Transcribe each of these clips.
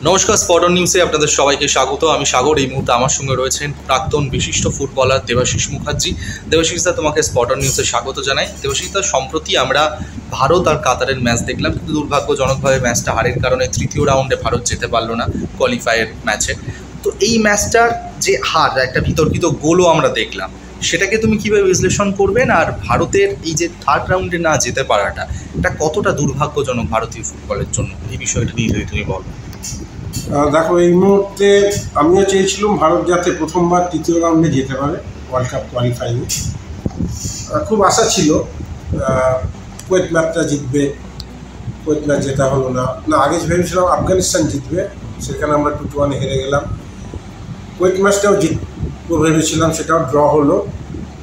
নমস্কার, spot on নিউজে আপনাদের সবাইকে স্বাগত। আমি সাগর। এই মুহূর্তে আমার সঙ্গে রয়েছেন প্রাক্তন বিশিষ্ট ফুটবলার দেবাশিস মুখার্জি। দেবাশিস দা, তোমাকে স্পট অন নিউজে স্বাগত জানাই। দেবাশিস দা, সম্প্রতি আমরা ভারত আর কাতারের ম্যাচ দেখলাম, কিন্তু দুর্ভাগ্যজনকভাবে ম্যাচটা হারের কারণে তৃতীয় রাউন্ডে ভারত যেতে পারলো না কোয়ালিফায়ার ম্যাচে। তো এই ম্যাচটার যে হার, একটা বিতর্কিত গোলও আমরা দেখলাম, সেটাকে তুমি কীভাবে বিশ্লেষণ করবেন? আর ভারতের এই যে থার্ড রাউন্ডে না যেতে পারাটা, এটা কতটা দুর্ভাগ্যজনক ভারতীয় ফুটবলের জন্য? এই বিষয়টা নিয়ে যদি তুমি বলো। দেখো, এই মুহূর্তে আমিও চেয়েছিলাম ভারত যাতে প্রথমবার তৃতীয় রাউন্ডে যেতে পারে ওয়ার্ল্ড কাপ কোয়ালিফাইংয়ে। খুব আশা ছিল কুয়েত ম্যাচটা জিতবে, কুয়েত ম্যাচ জেতা হলো না। আগে ভেবেছিলাম আফগানিস্তান জিতবে, সেখানে আমরা 2-1 হেরে গেলাম। কুয়েত ম্যাচটাও জিতবো ভেবেছিলাম, সেটাও ড্র হলো।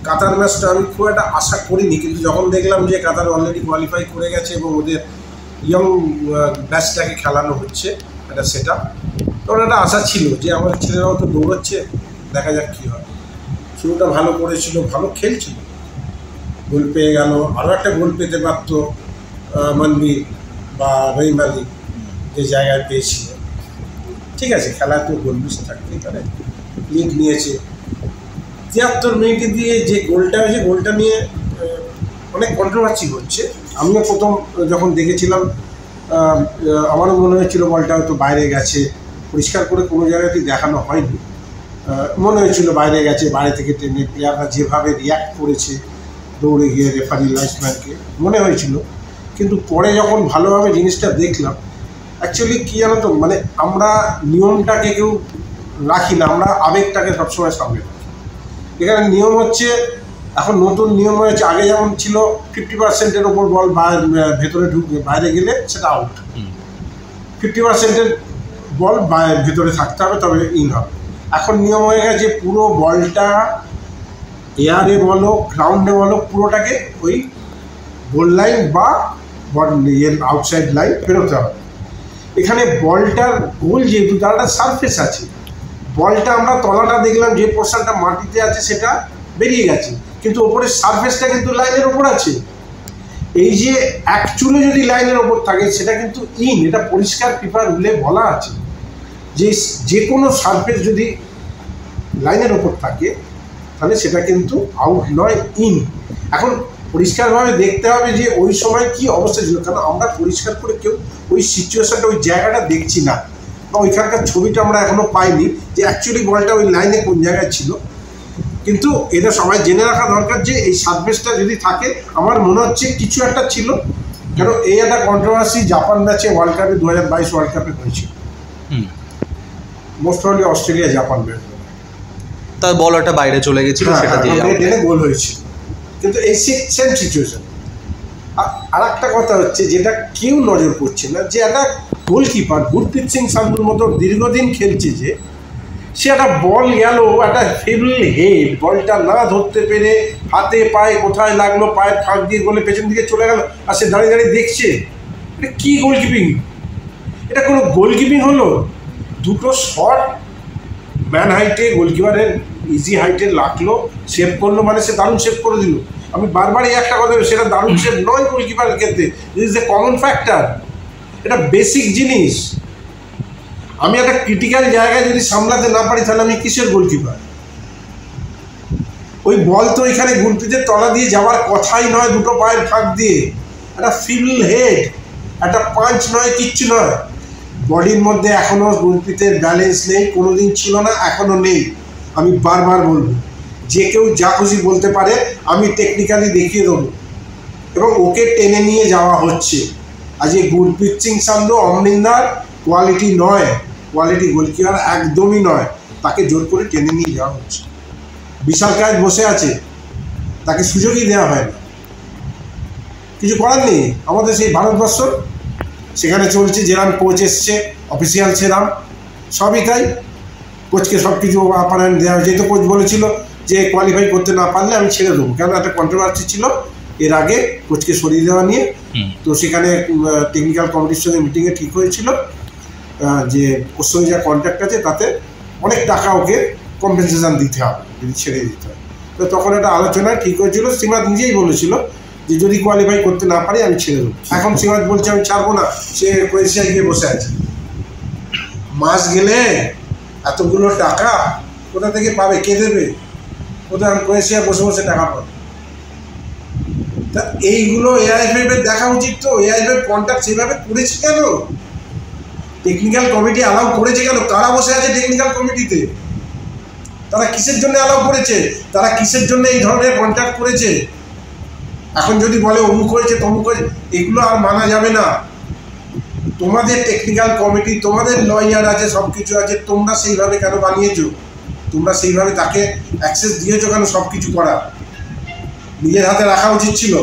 কাতার ম্যাচটা আমি খুব একটা আশা করিনি, কিন্তু যখন দেখলাম যে কাতার অলরেডি কোয়ালিফাই করে গেছে এবং ওদের ইয়ং ব্যাচটাকে খেলানো হচ্ছে একটা সেটা, তখন একটা আশা ছিল যে আমার ছেলেরাও তো দৌড়াচ্ছে, দেখা যাক কী হয়। শুরুটা ভালো করেছিল, ভালো খেলছিল, গোল পেয়ে গেল। আরও একটা গোল পেতে পারত মানবীর বা রহিম আলী, যে জায়গায় পেয়েছিল। ঠিক আছে, খেলায় তো গোল মিস থাকতেই পারে। লিগ নিয়েছে 73 মিনিটে দিয়ে যে গোলটা হয়েছে, গোলটা নিয়ে অনেক কন্ট্রোভার্সি হচ্ছে। আমিও প্রথম যখন দেখেছিলাম আমারও মনে হয়েছিল বলটা হয়তো বাইরে গেছে, পরিষ্কার করে কোনো জায়গাতেই দেখানো হয়নি। মনে হয়েছিল বাইরে গেছে, বাইরে থেকে টেনে প্লেয়াররা যেভাবে রিয়্যাক্ট করেছে দৌড়ে গিয়ে রেফারি লাইসম্যানকে, মনে হয়েছিল। কিন্তু পরে যখন ভালোভাবে জিনিসটা দেখলাম, অ্যাকচুয়ালি কী জানো তো, মানে আমরা নিয়মটাকে কেউ রাখি না, আমরা আবেগটাকে সবসময় সামনে রাখি। এখানে নিয়ম হচ্ছে, এখন নতুন নিয়ম হয়েছে। আগে যেমন ছিল 50%-এর ওপর বল ভেতরে ঢুকে বাইরে গেলে সেটা আউট, 50%-এর বল ভেতরে থাকতে হবে, তবে ইন হবে। এখন নিয়ম হয়ে গেছে পুরো বলটা এয়ারে বলো গ্রাউন্ডে বলো, পুরোটাকে ওই গোল লাইন বা আউটসাইড লাইন বেরোতে হবে। এখানে বলটার গোল যেহেতু তার একটা সারফেস আছে, বলটা আমরা তলাটা দেখলাম যে পোর্শনটা মাটিতে আছে সেটা বেরিয়ে গেছে, কিন্তু ওপরের সারফেসটা কিন্তু লাইনের ওপর আছে। এই যে অ্যাকচুয়ালি যদি লাইনের ওপর থাকে সেটা কিন্তু ইন, এটা পরিষ্কার ফিফা রুলে বলা আছে যে যে কোনো সারফেস যদি লাইনের ওপর থাকে তাহলে সেটা কিন্তু আউট নয়, ইন। এখন পরিষ্কারভাবে দেখতে হবে যে ওই সময় কি অবস্থা ছিল, কারণ আমরা পরিষ্কার করে কেউ ওই সিচুয়েশনটা, ওই জায়গাটা দেখছি না, বা ওইখানকার ছবিটা আমরা এখনও পাইনি যে অ্যাকচুয়ালি বলটা ওই লাইনে কোন জায়গায় ছিল। কিন্তু এটা সবাই জেনে রাখা দরকার যে এই সারফেসটা যদি থাকে, আমার মনে হচ্ছে কিছু একটা ছিল। কেন এই একটা কন্ট্রোভার্সি জাপান ম্যাচে ওয়ার্ল্ড কাপে 2022 ওয়ার্ল্ড কাপে হয়েছিল, most probably Australia Japan match, তার বলটা বাইরে চলে গেছিল, সেটা দিয়ে গোল হয়েছিল। কিন্তু এই সেম সিচুয়েশন। আর একটা কথা হচ্ছে যেটা কেউ নজর করছে না, যে একটা গোলকিপার গুরপ্রীত সিং সান্ধুর মতো দীর্ঘদিন খেলছে, যে সে একটা বল গেল, একটা ফেবল হেড, বলটা না ধরতে পেরে হাতে পায়ে কোথায় লাগলো, পায়ের ফাঁক দিয়ে গোলে পেছন দিকে চলে গেল, আর সে দাঁড়িয়ে দাঁড়িয়ে দেখছে। এটা কী গোলকিপিং? এটা কোনো গোলকিপিং হলো? দুটো শট ম্যান হাইটে গোলকিপারের ইজি হাইটে লাগলো, সেভ করলো, মানে সে দারুণ সেভ করে দিল। আমি বারবার এই একটা কথা, সেটা দারুণ সেভ নয় গোলকিপারের ক্ষেত্রে, ইজ এ কমন ফ্যাক্টর, এটা বেসিক জিনিস। আমি একটা ক্রিটিক্যাল জায়গায় যদি সামলাতে না পারি তাহলে আমি কিসের গোলকিপার? ওই বল তো এখানে গুরপ্রীতের তলা দিয়ে যাওয়ার কথাই নয়, দুটো পায়ের ফাঁক দিয়ে। একটা ফিবল হেড, একটা পাঞ্চ নয়, কিচ্ছু নয়। বডির মধ্যে এখনও গুরপ্রীতের ব্যালেন্স নেই, কোনোদিন ছিল না, এখনও নেই। আমি বারবার বলবো, যে কেউ যা খুশি বলতে পারে, আমি টেকনিক্যালি দেখিয়ে দেবো। এবং ওকে টেনে নিয়ে যাওয়া হচ্ছে। আজ এই গুরপ্রীত সিং সান্ধু অমরিন্দার কোয়ালিটি নয়, কোয়ালিটি গোলকিপার একদমই নয়, তাকে জোর করে টেনে নিয়ে যাওয়া হচ্ছে। বিশাল কাজ বসে আছে, তাকে সুযোগই দেওয়া হয় না। কিছু করার নেই, আমাদের সেই ভারতবর্ষ সেখানে চলছে, যেরাম কোচ এসছে অফিসিয়াল সেরাম সবই তাই। কোচকে সব কিছু আপার হ্যান্ড দেওয়া হয়েছে। তো কোচ বলেছিল যে কোয়ালিফাই করতে না পারলে আমি ছেড়ে দেবো, কেন একটা কন্ট্রোভার্সি ছিল এর আগে কোচকে সরিয়ে দেওয়া নিয়ে। তো সেখানে টেকনিক্যাল কমিটির সঙ্গে মিটিংয়ে ঠিক হয়েছিল যে ওর সঙ্গে যা কন্ট্রাক্ট আছে তাতে অনেক টাকা ওকে কম্পেনসেশন দিতে হবে যদি ছেড়ে দিতে হয়। তো তখন একটা আলোচনায় ঠিক হয়েছিল। সিমাজ নিজেই বলেছিল যে যদি কোয়ালিফাই করতে না পারি আমি ছেড়ে দেবো। এখন সিমাজ বলছে আমি ছাড়বো না, সে ক্রোয়েশিয়ায় গিয়ে বসে আছে। মাস গেলে এতগুলো টাকা কোথা থেকে পাবে, কে দেবে? কোথায় ক্রোয়েশিয়া বসে বসে টাকা পাবে? তা এইগুলো এআইএফএফ এর দেখা উচিত। তো এআইএফএফ কন্ট্যাক্ট সেভাবে করেছে কেন? টেকনিক্যাল কমিটি অ্যালাউ করেছে কেন? কারা বসে আছে টেকনিক্যাল কমিটিতে? তারা কিসের জন্য অ্যালাউ করেছে? তারা কিসের জন্য এই ধরনের কন্ট্যাক্ট করেছে? এখন যদি বলে অমুক হয়েছে তমুক হয়েছে, এগুলো আর মানা যাবে না। তোমাদের টেকনিক্যাল কমিটি, তোমাদের লয়ার আছে, সব কিছু আছে, তোমরা সেইভাবে কেন বানিয়েছো? তোমরা সেইভাবে তাকে অ্যাক্সেস দিয়েছো কেন সব কিছু করার? নিজের হাতে রাখা উচিত ছিল।